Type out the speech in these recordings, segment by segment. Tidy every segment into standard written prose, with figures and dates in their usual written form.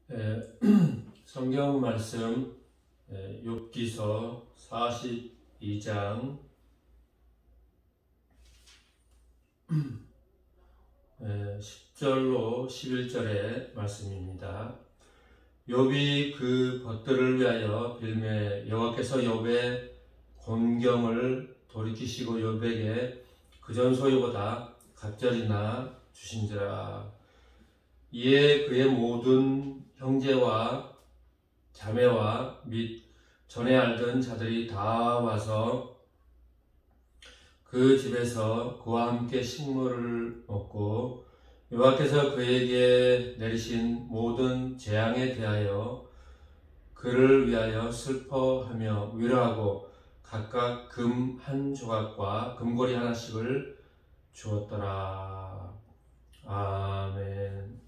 예, 성경 말씀 욥기서 42장 10절로 11절의 말씀입니다. 욥이 그 벗들을 위하여 빌매 여호와께서 욥의 곤경을 돌이키시고 욥에게 그전 소유보다 갑절이나 주신지라. 이에 그의 모든 형제와 자매와 및 전에 알던 자들이 다 와서 그 집에서 그와 함께 식물을 먹고 여호와께서 그에게 내리신 모든 재앙에 대하여 그를 위하여 슬퍼하며 위로하고 각각 금 한 조각과 금고리 하나씩을 주었더라. 아멘.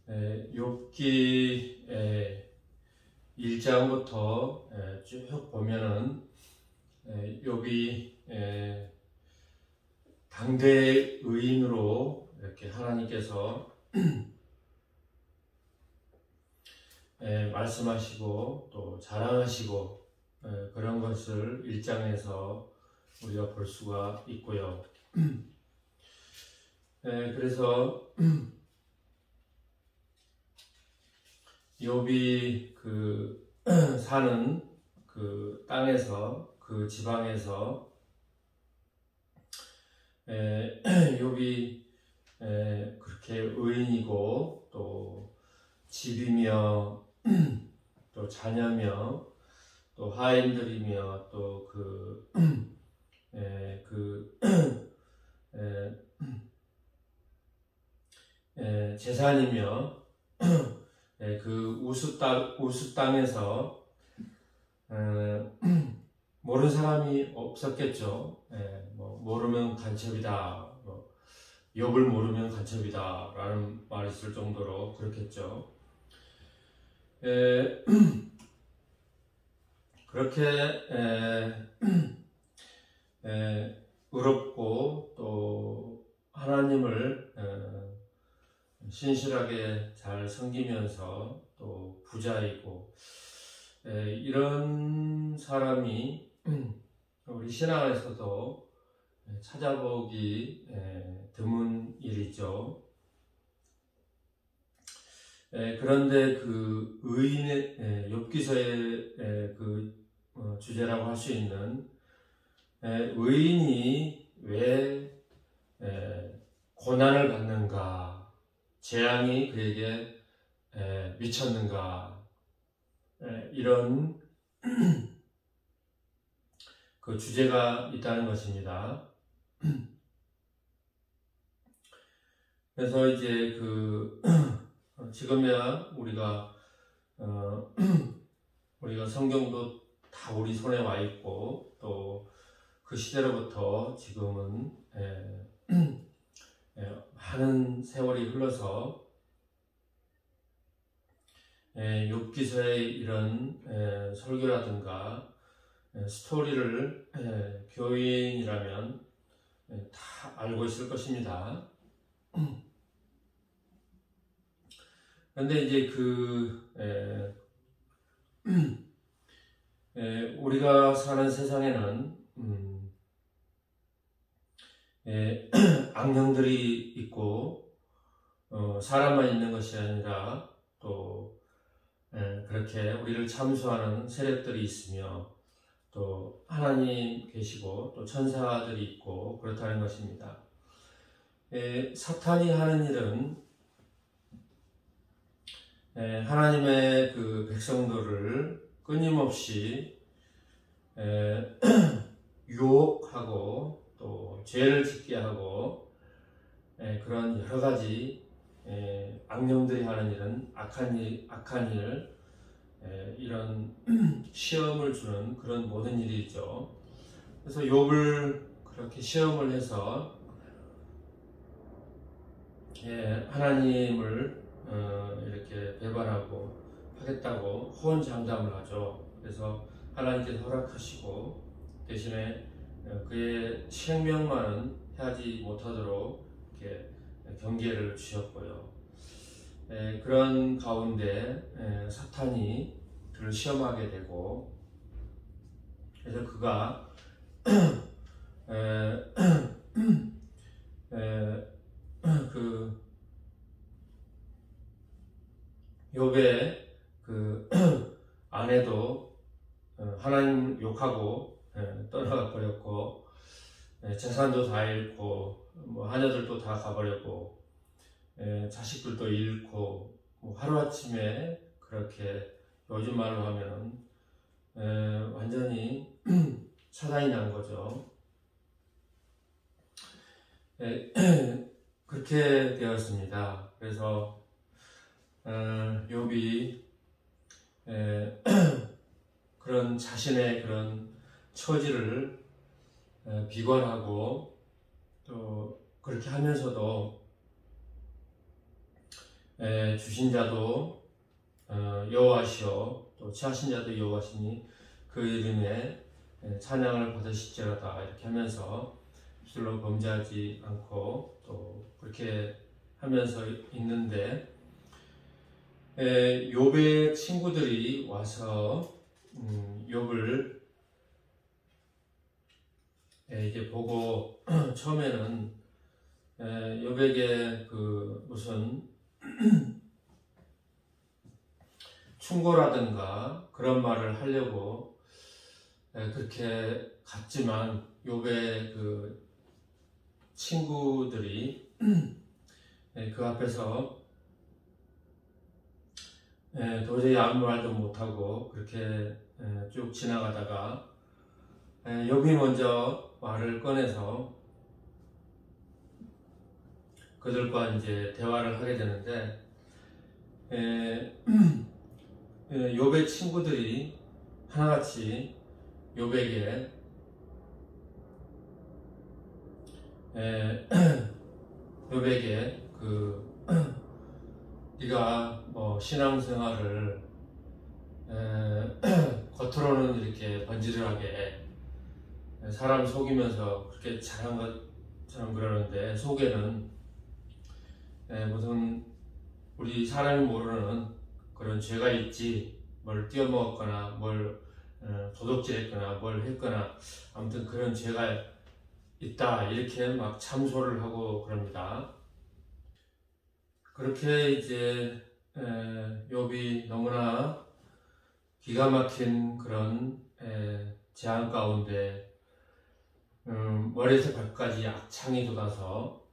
욥기 1장부터 쭉 보면은 욥이 당대의 의인으로 이렇게 하나님께서 말씀하시고 또 자랑하시고 그런 것을 1장에서 우리가 볼 수가 있고요. 그래서 욥이 그 사는 그 땅에서 그 지방에서 욥이 그렇게 의인이고 또 집이며 또 자녀며 또 하인들이며 또 재산이며 그 우스 땅에서 모르는 사람이 없었겠죠. 모르면 간첩이다. 욥을 모르면 간첩이다 라는 말이 있을 정도로 그렇겠죠. 그렇게 의롭고 또 하나님을 신실하게 잘 섬기면서 또 부자이고 이런 사람이 우리 신앙에서도 찾아보기 드문 일이죠. 그런데 그 의인의 욥기서의 그 주제라고 할 수 있는 의인이 왜 고난을 받는가, 재앙이 그에게 미쳤는가, 이런 그 주제가 있다는 것입니다. 그래서 이제 지금이야 우리가 성경도 다 우리 손에 와 있고 또 그 시대로부터 지금은 많은 세월이 흘러서 욥기서의 이런 설교라든가 스토리를 교인이라면 다 알고 있을 것입니다. 그런데 이제 우리가 사는 세상에는 악령들이 있고 사람만 있는 것이 아니라 또 그렇게 우리를 참수하는 세력들이 있으며 또 하나님 계시고 또 천사들이 있고 그렇다는 것입니다. 사탄이 하는 일은 하나님의 그 백성들을 끊임없이 유혹하고 또 죄를 짓게 하고 그런 여러 가지 악령들이 하는 일은 악한 일, 이런 시험을 주는 그런 모든 일이죠. 그래서 욥을 그렇게 시험을 해서 하나님을 이렇게 배반하고 하겠다고 호언장담을 하죠. 그래서 하나님께서 허락하시고 대신에 그의 생명만은 해하지 못하도록 이렇게 경계를 주셨고요. 그런 가운데 사탄이 그를 시험하게 되고, 그래서 그가 그 욥의 그 아내도 하나님 욕하고 떠나가 버렸고, 재산도 다 잃고, 뭐 하녀들도 다 가버렸고, 자식들도 잃고, 뭐 하루아침에 그렇게 요즘 말로 하면 완전히 차단이 난 거죠. 그렇게 되었습니다. 그래서 욥이 그런 자신의 그런 처지를 비관하고, 또 그렇게 하면서도 주신 자도 여호와시오, 또 취하신 자도 여호와시니 그 이름에 찬양을 받으실지어다, 이렇게 하면서 입술로 범죄하지 않고 또 그렇게 하면서 있는데, 욥의 친구들이 와서 욥을 이제 보고 처음에는 욥에게 그 무슨 충고라든가 그런 말을 하려고 그렇게 갔지만, 욥의 그 친구들이 그 앞에서 도저히 아무 말도 못하고 그렇게 쭉 지나가다가 욥이 먼저 말을 꺼내서 그들과 이제 대화를 하게 되는데, 욥의 친구들이 하나같이 욥에게 그 네가 뭐 신앙생활을 겉으로는 이렇게 번지르하게 사람 속이면서 그렇게 잘한 것처럼 그러는데, 속에는 무슨 우리 사람이 모르는 그런 죄가 있지, 뭘 띄어먹었거나 뭘 도둑질했거나 뭘 했거나 아무튼 그런 죄가 있다, 이렇게 막 참소를 하고 그럽니다. 그렇게 이제 욥이 너무나 기가 막힌 그런 재앙 가운데 머리에서 발까지 악창이 돋아서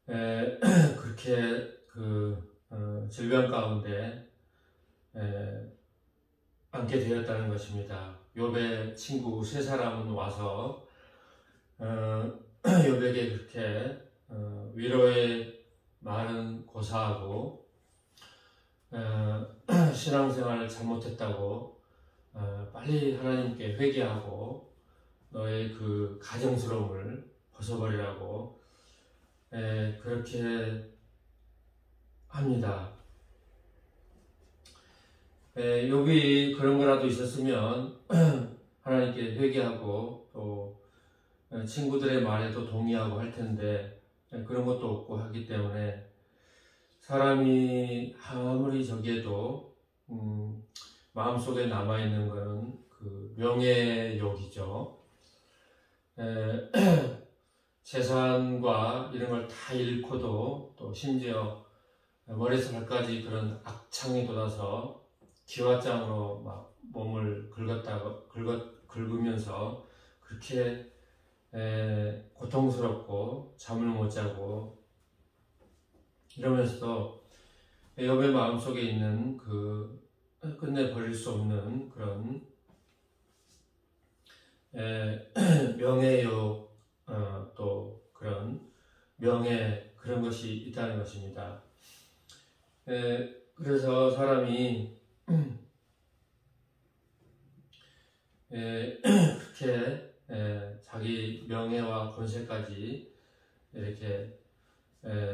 그렇게 그 질병 가운데 앉게 되었다는 것입니다. 욥의 친구 세 사람은 와서 욥에게 그렇게 위로의 말은 고사하고, 신앙생활을 잘못했다고 빨리 하나님께 회개하고 너의 그 가정스러움을 벗어버리라고 그렇게 합니다. 욥이 그런 거라도 있었으면 하나님께 회개하고 또 친구들의 말에도 동의하고 할 텐데, 그런 것도 없고 하기 때문에 사람이 아무리 저기에도 마음속에 남아있는 것은 그 명예욕이죠. 재산과 이런 걸 다 잃고도 또 심지어 머리에서 발까지 그런 악창이 돋아서 기와장으로 막 몸을 긁으면서 그렇게 고통스럽고 잠을 못 자고 이러면서도 욥의 마음속에 있는 그 끝내버릴 수 없는 그런 명예욕, 또 그런 명예, 그런 것이 있다는 것입니다. 그래서 사람이 그렇게 자기 명예와 권세까지 이렇게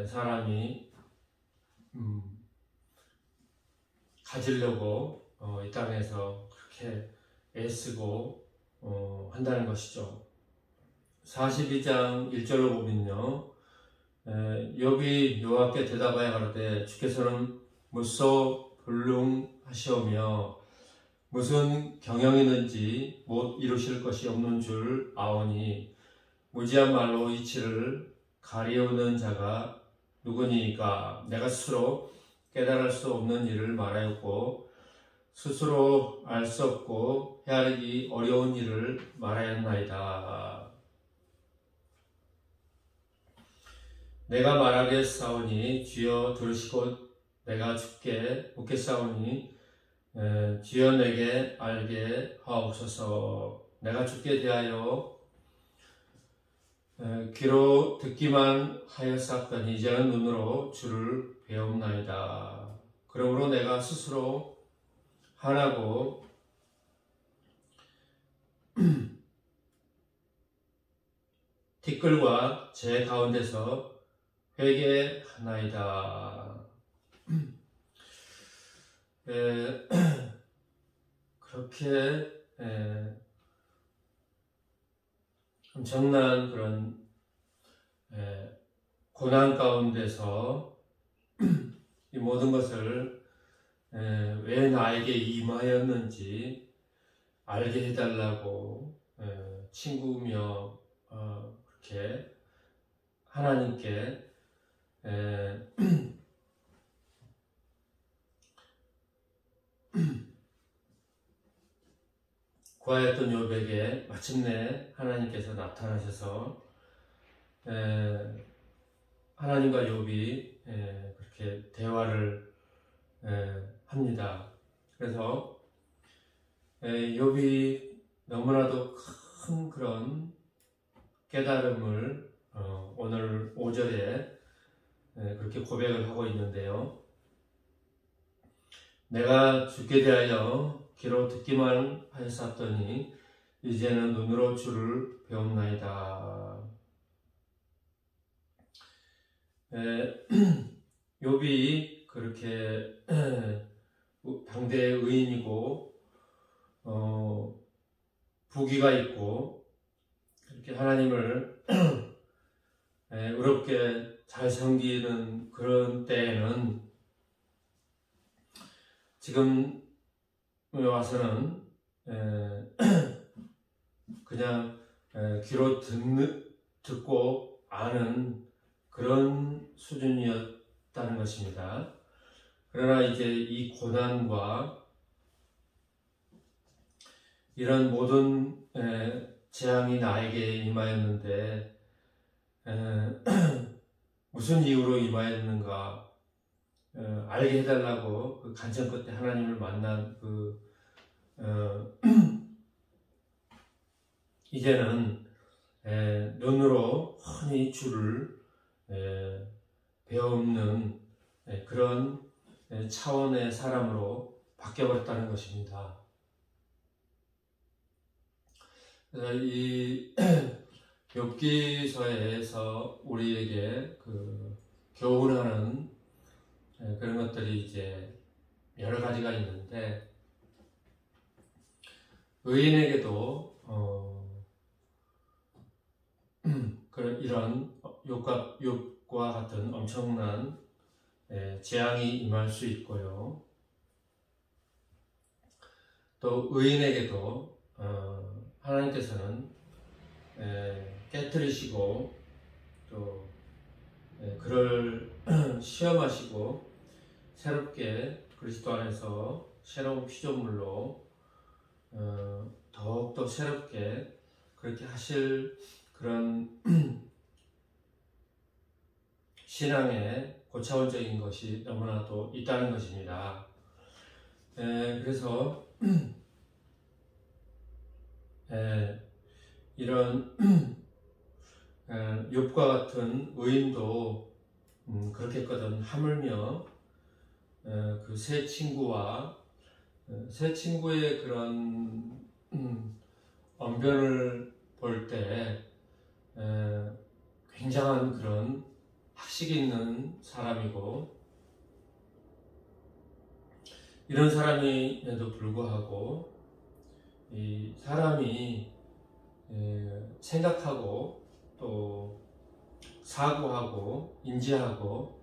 사람이 가지려고 이 땅에서 그렇게 애쓰고 한다는 것이죠. 42장 1절로 보면요, 욥이 여호와께 대답하여 가로되 주께서는 무소 불능하시오며 무슨 경영이든지 못 이루실 것이 없는 줄 아오니 무지한 말로 이치를 가리우는 자가 누구니까? 내가 스스로 깨달을 수 없는 일을 말하였고 스스로 알 수 없고 헤아리기 어려운 일을 말하였나이다. 내가 말하겠사오니 주여 들으시고 내가 주께 묻겠사오니 주여 내게 알게 하옵소서. 내가 주께 대하여 귀로 듣기만 하였사오니 이제는 눈으로 주를 배움나이다. 그러므로 내가 스스로 하나고 티끌과 제 가운데서 회개하나이다. 그렇게 엄청난 그런 고난 가운데서 이 모든 것을 왜 나에게 임하였는지 알게 해달라고 친구며 그렇게 하나님께 구하였던 욥에게 마침내 하나님께서 나타나셔서 하나님과 욥이 그렇게 대화를 합니다. 그래서 욥이 너무나도 큰 그런 깨달음을 오늘 5절에 그렇게 고백을 하고 있는데요. 내가 주께 대하여 귀로 듣기만 하였사오니 이제는 눈으로 주를 배움나이다. 욥이 그렇게 당대의 의인이고 부귀가 있고 이렇게 하나님을 의롭게 잘 섬기는 그런 때에는 지금 와서는 그냥 귀로 듣고 아는 그런 수준이었다는 것입니다. 그러나 이제 이 고난과 이런 모든 재앙이 나에게 임하였는데 무슨 이유로 임하였는가 알게 해달라고 그 간청 끝에 하나님을 만난 이제는 눈으로 훤히 주를 배우는 그런 차원의 사람으로 바뀌어버렸다는 것입니다. 이 욥기서에서 우리에게 교훈하는 그런 것들이 이제 여러 가지가 있는데 의인에게도 이런 욥과 같은 엄청난 재앙이 임할 수 있고요. 또 의인에게도 하나님께서는 깨뜨리시고 또 그를 시험하시고 새롭게 그리스도 안에서 새로운 피조물로 더욱더 새롭게 그렇게 하실 그런 신앙의 고차원적인 것이 너무나도 있다는 것입니다. 그래서 이런 욥과 같은 의인도 그렇겠거든. 하물며 그 세 친구와 세 친구의 그런 언변을 볼 때 굉장한 그런 학식이 있는 사람이고 이런 사람임에도 불구하고 이 사람이 생각하고 또 사고하고 인지하고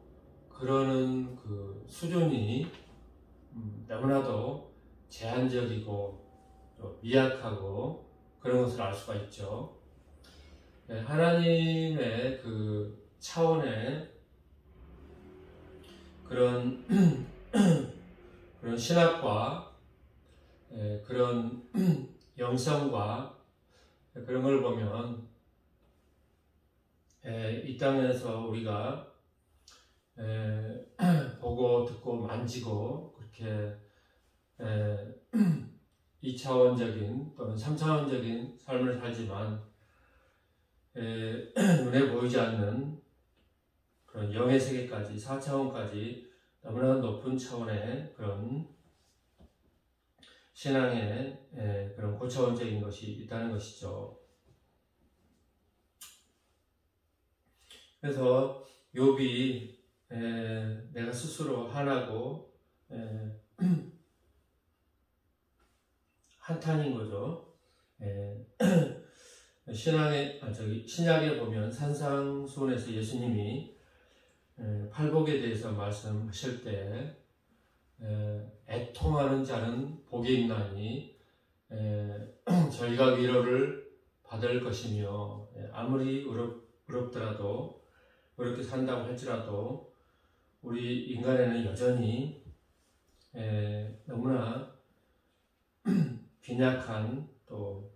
그러는 그 수준이 너무나도 제한적이고 또 미약하고 그런 것을 알 수가 있죠. 하나님의 그 차원의 그런 그런 신학과 그런 영성과 그런 걸 보면 이 땅에서 우리가 보고 듣고 만지고 그렇게 2차원적인 또는 3차원적인 삶을 살지만 눈에 보이지 않는 그런 영의 세계까지 4차원까지 너무나 높은 차원의 그런 신앙의 그런 고차원적인 것이 있다는 것이죠. 그래서 욥이 내가 스스로 한하고 한탄인 거죠. 신약에 보면 산상수훈에서 예수님이 팔복에 대해서 말씀하실 때 애통하는 자는 복이 있나니 저희가 위로를 받을 것이며 아무리 어렵더라도 그렇게 산다고 할지라도 우리 인간에는 여전히 너무나 빈약한 또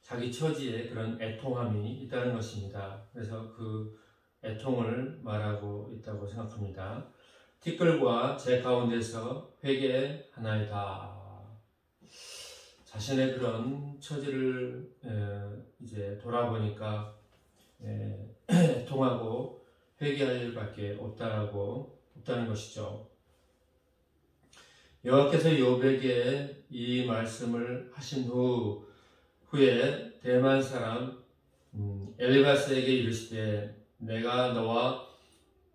자기 처지에 그런 애통함이 있다는 것입니다. 그래서 그 애통을 말하고 있다고 생각합니다. 티끌과 제 가운데서 회개하나이다. 자신의 그런 처지를 이제 돌아보니까 애통하고 회개할 일밖에 없다는 것이죠. 여호와께서 욥에게 이 말씀을 하신 후에 대만 사람 엘리바스에게 이르시되 내가 너와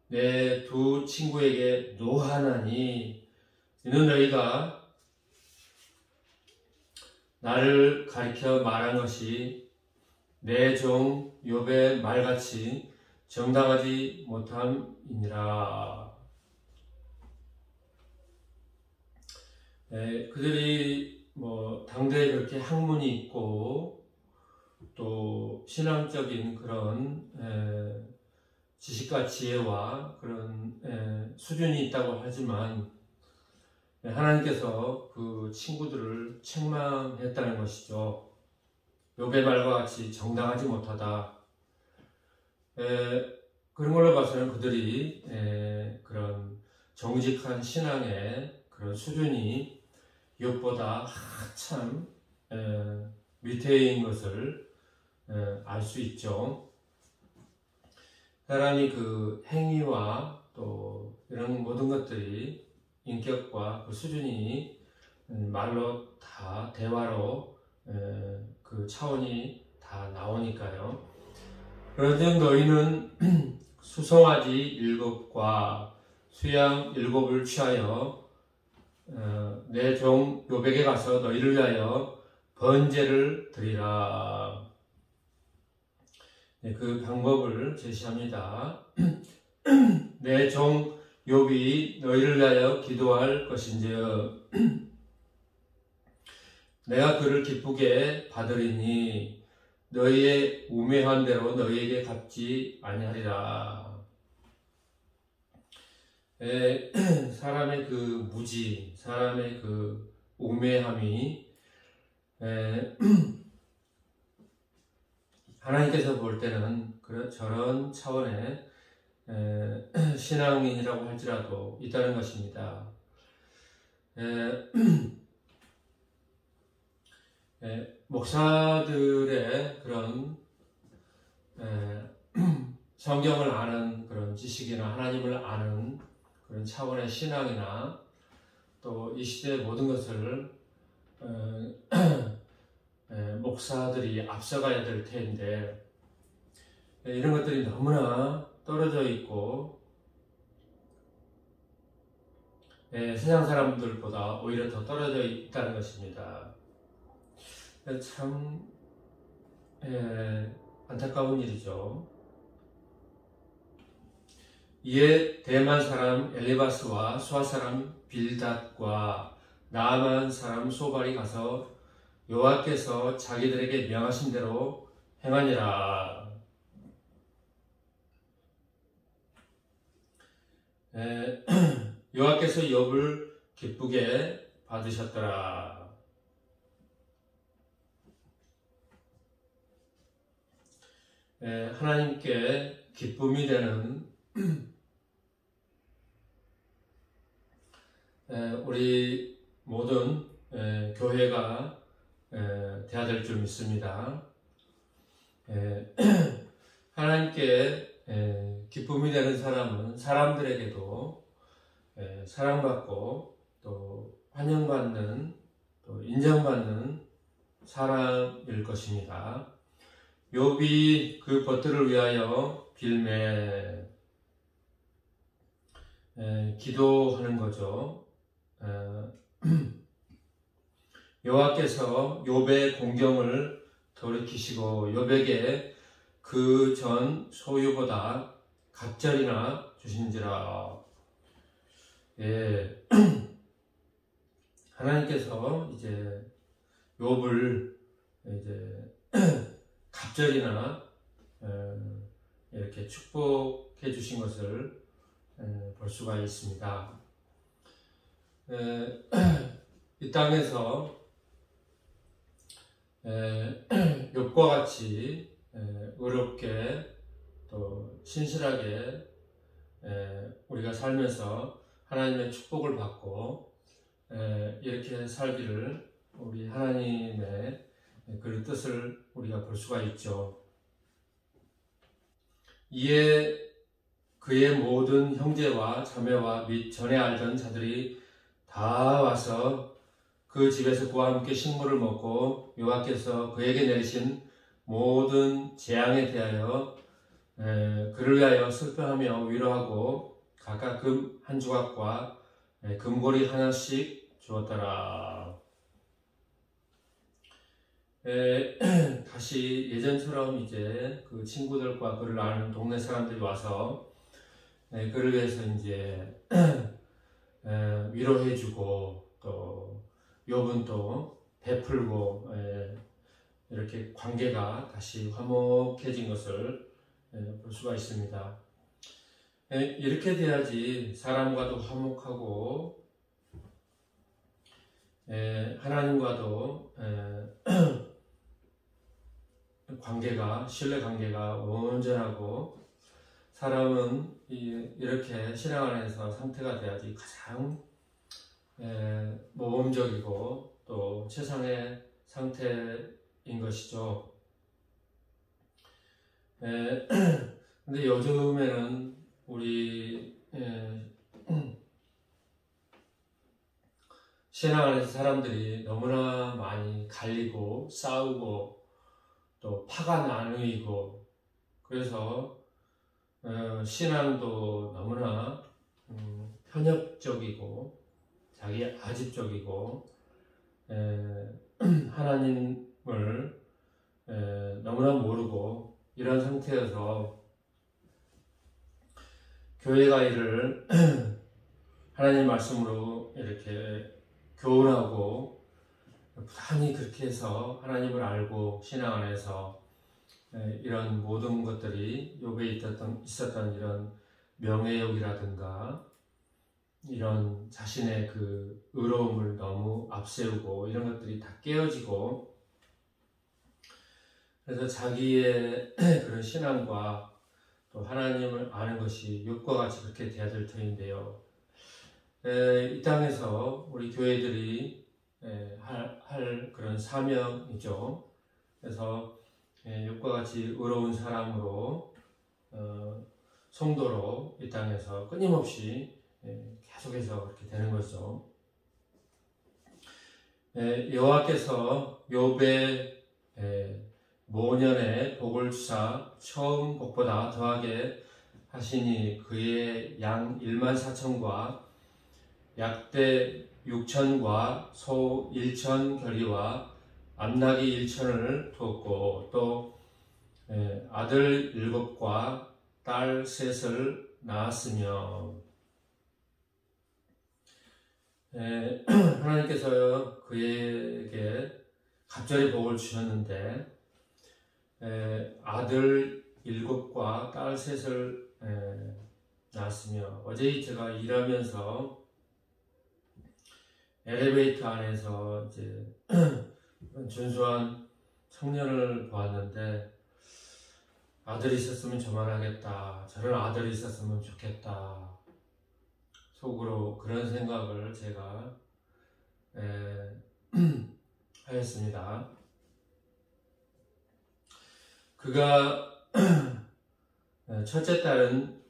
내 두 친구에게 노하나니 이는 너희가 나를 가리켜 말한 것이 내 종 욥의 말같이 정당하지 못함이니라. 그들이 당대에 그렇게 학문이 있고 또 신앙적인 그런 지식과 지혜와 그런 수준이 있다고 하지만 하나님께서 그 친구들을 책망했다는 것이죠. 욥의 말과 같이 정당하지 못하다. 그런 걸로 봐서는 그들이 그런 정직한 신앙의 그런 수준이 욥보다 한참 밑에인 것을 알 수 있죠. 사람이 그 행위와 또 이런 모든 것들이 인격과 그 수준이 말로 다 대화로 그 차원이 다 나오니까요. 그런즉 너희는 수송아지 7과 수양 7을 취하여 내 종 욥에게 가서 너희를 위하여 번제를 드리라. 그 방법을 제시합니다. 내 종 욥이 너희를 위하여 기도할 것인즉 내가 그를 기쁘게 받으리니 너희의 우매한 대로 너희에게 갚지 아니하리라. 사람의 그 무지, 사람의 그 우매함이 하나님께서 볼 때는 저런 차원의 신앙인이라고 할지라도 있다는 것입니다. 목사들의 그런 성경을 아는 그런 지식이나 하나님을 아는 그런 차원의 신앙이나 또 이 시대의 모든 것을 목사들이 앞서가야 될 텐데 이런 것들이 너무나 떨어져 있고 세상 사람들보다 오히려 더 떨어져 있다는 것입니다. 참 안타까운 일이죠. 이에 대만 사람 엘리바스와 수아 사람 빌닷과 나아만 사람 소발이 가서 여호와께서 자기들에게 명하신 대로 행하니라. 여호와께서 욥을 기쁘게 받으셨더라. 하나님께 기쁨이 되는 우리 모든 교회가 되어야 될 줄 믿습니다. 하나님께 기쁨이 되는 사람은 사람들에게도 사랑받고 또 환영받는 또 인정받는 사람일 것입니다. 욥이 그 벗들을 위하여 빌매 기도하는 거죠. 여호와께서 욥의 공경을 돌이키시고 욥에게 그 전 소유보다 갑절이나 주신지라. 하나님께서 이제 욥을 이제 갑절이나 이렇게 축복해 주신 것을 볼 수가 있습니다. 이 땅에서 욥과 같이 의롭게 또 신실하게 우리가 살면서 하나님의 축복을 받고 이렇게 살기를 우리 하나님의 그 뜻을 우리가 볼 수가 있죠. 이에 그의 모든 형제와 자매와 및 전에 알던 자들이 다 와서 그 집에서 그와 함께 식물을 먹고 여호와께서 그에게 내리신 모든 재앙에 대하여 그를 위하여 슬퍼하며 위로하고 각각 금 한 조각과 금고리 하나씩 주었더라. 다시 예전처럼 이제 그 친구들과 그를 아는 동네 사람들이 와서 그를 위해서 이제 위로해주고 또 욥은 또 베풀고 이렇게 관계가 다시 화목해진 것을 볼 수가 있습니다. 이렇게 돼야지 사람과도 화목하고 하나님과도 관계가 신뢰 관계가 온전하고 사람은 이렇게 신앙 안에서 상태가 돼야지 가장 모범적이고 또 최상의 상태인 것이죠. 근데 요즘에는 우리 신앙 안에서 사람들이 너무나 많이 갈리고 싸우고 또 파가 나누이고 그래서 신앙도 너무나 편협적이고 자기 아집적이고 하나님을 너무나 모르고 이런 상태여서 교회가 이를 하나님 말씀으로 이렇게 교훈하고 부단히 그렇게 해서 하나님을 알고 신앙 안에서 이런 모든 것들이 욥에 있었던 이런 명예욕이라든가 이런 자신의 그 의로움을 너무 앞세우고 이런 것들이 다 깨어지고 그래서 자기의 그런 신앙과 또 하나님을 아는 것이 욥과 같이 그렇게 돼야 될 터인데요. 이 땅에서 우리 교회들이 할 그런 사명이죠. 그래서 욥과 같이 의로운 사람으로 성도로 이 땅에서 끊임없이 계속해서 그렇게 되는 거죠. 여호와께서 욥의 모년의 복을 주사 처음 복보다 더하게 하시니 그의 양 14,000과 약대 6,000과 소 1,000 결의와 암나귀 1,000을 두었고 또 아들 7과 딸 3을 낳았으며 하나님께서 그에게 갑절의 복을 주셨는데 아들 7과 딸 3을 낳았으며 어제 제가 일하면서 엘리베이터 안에서 이제 준수한 청년을 보았는데 아들이 있었으면 저만 하겠다, 저런 아들이 있었으면 좋겠다, 속으로 그런 생각을 제가 하였습니다. 그가 첫째 딸은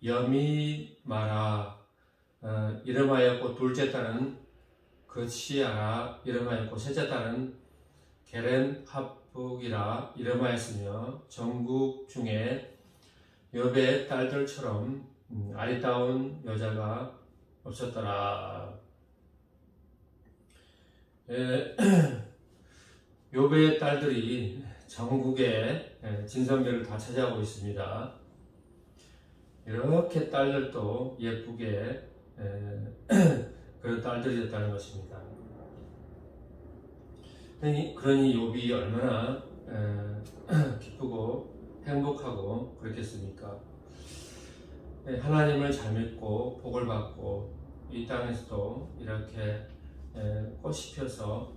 여미마라 이름하였고, 둘째 딸은 그시아라 이름하였고, 셋째 딸은 게렌합북이라 이름하였으며 전국 중에 욥의 딸들처럼 아리따운 여자가 없었더라. 욥의 딸들이 전국의 진성들을 다 차지하고 있습니다. 이렇게 딸들도 예쁘게 그런 딸들이었다는 것입니다. 그러니 욥이 얼마나 기쁘고 행복하고 그렇겠습니까? 하나님을 잘 믿고 복을 받고 이 땅에서도 이렇게 꽃이 펴서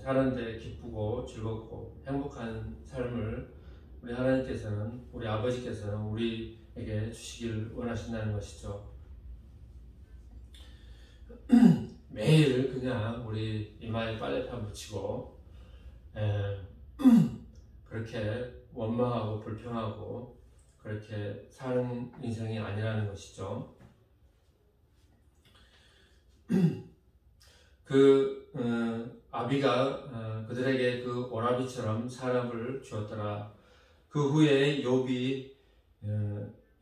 사는데 기쁘고 즐겁고 행복한 삶을 우리 하나님께서는, 우리 아버지께서는 우리에게 주시기를 원하신다는 것이죠. 매일 그냥 우리 이마에 빨래판 묻히고 그렇게 원망하고 불평하고 그렇게 사는 인생이 아니라는 것이죠. 아비가 그들에게 그 오라비처럼 사람을 주었더라. 그 후에 욥이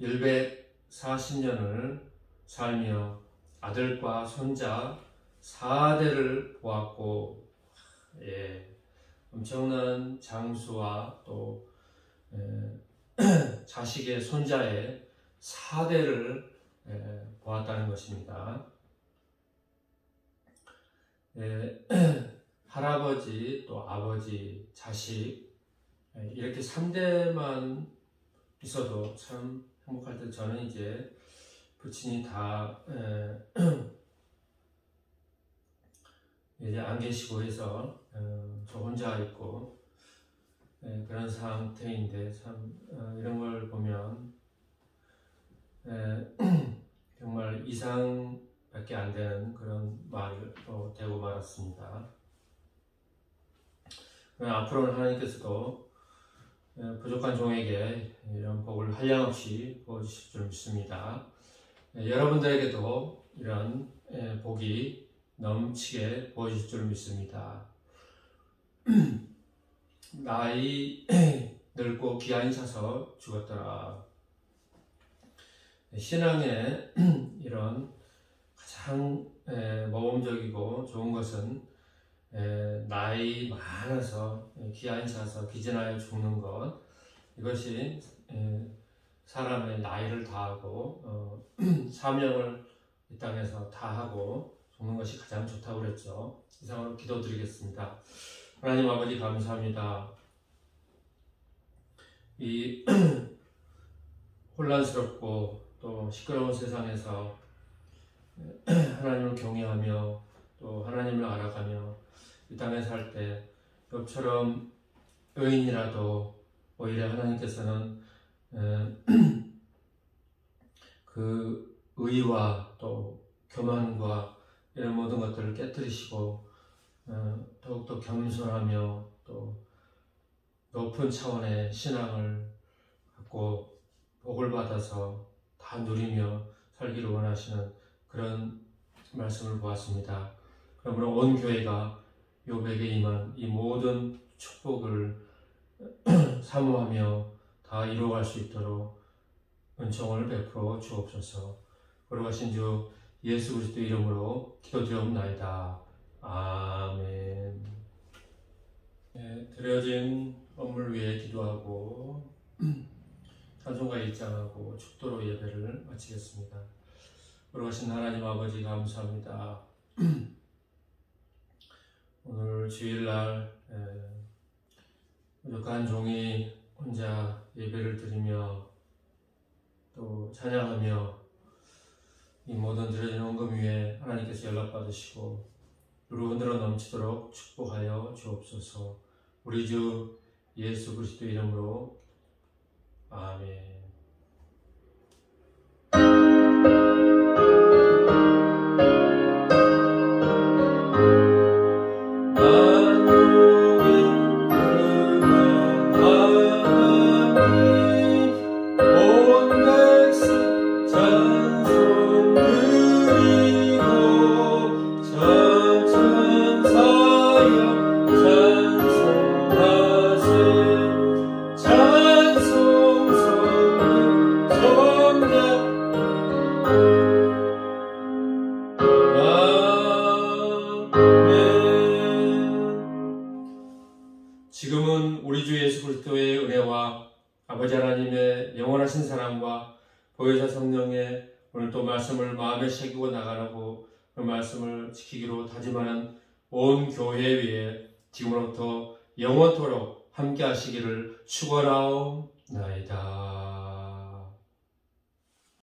140년을 살며 아들과 손자 4대를 보았고, 엄청난 장수와 또 자식의 손자의 4대를 보았다는 것입니다. 할아버지, 또 아버지, 자식, 이렇게 3대만 있어도 참 행복할 때, 저는 이제 부친이 다 이제 안 계시고 해서 저 혼자 있고 그런 상태인데, 참 이런 걸 보면 정말 이상밖에 안 되는 그런 말로 되고 말았습니다. 앞으로는 하나님께서도 부족한 종에게 이런 복을 한량없이 부어주실 줄 믿습니다. 여러분들에게도 이런 복이 넘치게 부어주실 줄 믿습니다. 나이 늙고 기한이 차서 죽었더라. 신앙의 이런 가장 모범적이고 좋은 것은 나이 많아서 기한이 차서 기진하여 죽는 것, 이것이 사람의 나이를 다하고 사명을 이 땅에서 다하고 죽는 것이 가장 좋다고 그랬죠. 이상으로 기도드리겠습니다. 하나님 아버지, 감사합니다. 이 혼란스럽고 또 시끄러운 세상에서 하나님을 경외하며 또 하나님을 알아가며 이 땅에 살 때 욥처럼 의인이라도 오히려 하나님께서는 그 의와 또 교만과 이런 모든 것들을 깨뜨리시고 더욱더 겸손하며 또 높은 차원의 신앙을 갖고 복을 받아서 다 누리며 살기를 원하시는 그런 말씀을 보았습니다. 그러므로 온 교회가 욥에게 임한 이 모든 축복을 사모하며 다 이루어갈 수 있도록 은총을 베풀어 주옵소서. 걸어가신 주 예수 그리스도 이름으로 기도드리옵나이다. 아멘. 드려진 업물 위해 기도하고 찬송가 입장하고 축도로 예배를 마치겠습니다. 걸어가신 하나님 아버지 감사합니다. 오늘 주일날 부족한 종이 혼자 예배를 드리며 또 찬양하며 이 모든 드려진 헌금 위에 하나님께서 연락받으시고 누로 흔들어 넘치도록 축복하여 주옵소서. 우리 주 예수 그리스도 이름으로 아멘. 지금은 우리 주 예수 그리스도의 은혜와 아버지 하나님의 영원하신 사랑과 보혜사 성령의 오늘 또 말씀을 마음에 새기고 나가라고 그 말씀을 지키기로 다짐하는 온 교회 위에 지금부터 영원토록 함께 하시기를 축원하옵나이다.